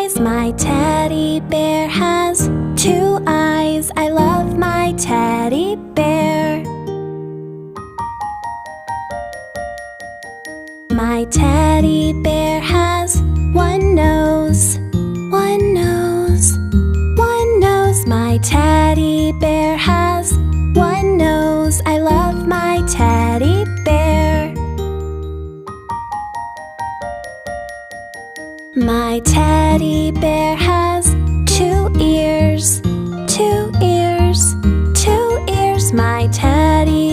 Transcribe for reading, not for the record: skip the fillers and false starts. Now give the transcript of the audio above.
eyes. My teddy bear has 2 eyes. I love my teddy bear. My teddy bear has 1 nose. 1 nose. 1 nose. My teddy bear has 1 nose. I love my teddy bear. My teddy bear has 2 ears. 2 ears. 2 ears. My teddy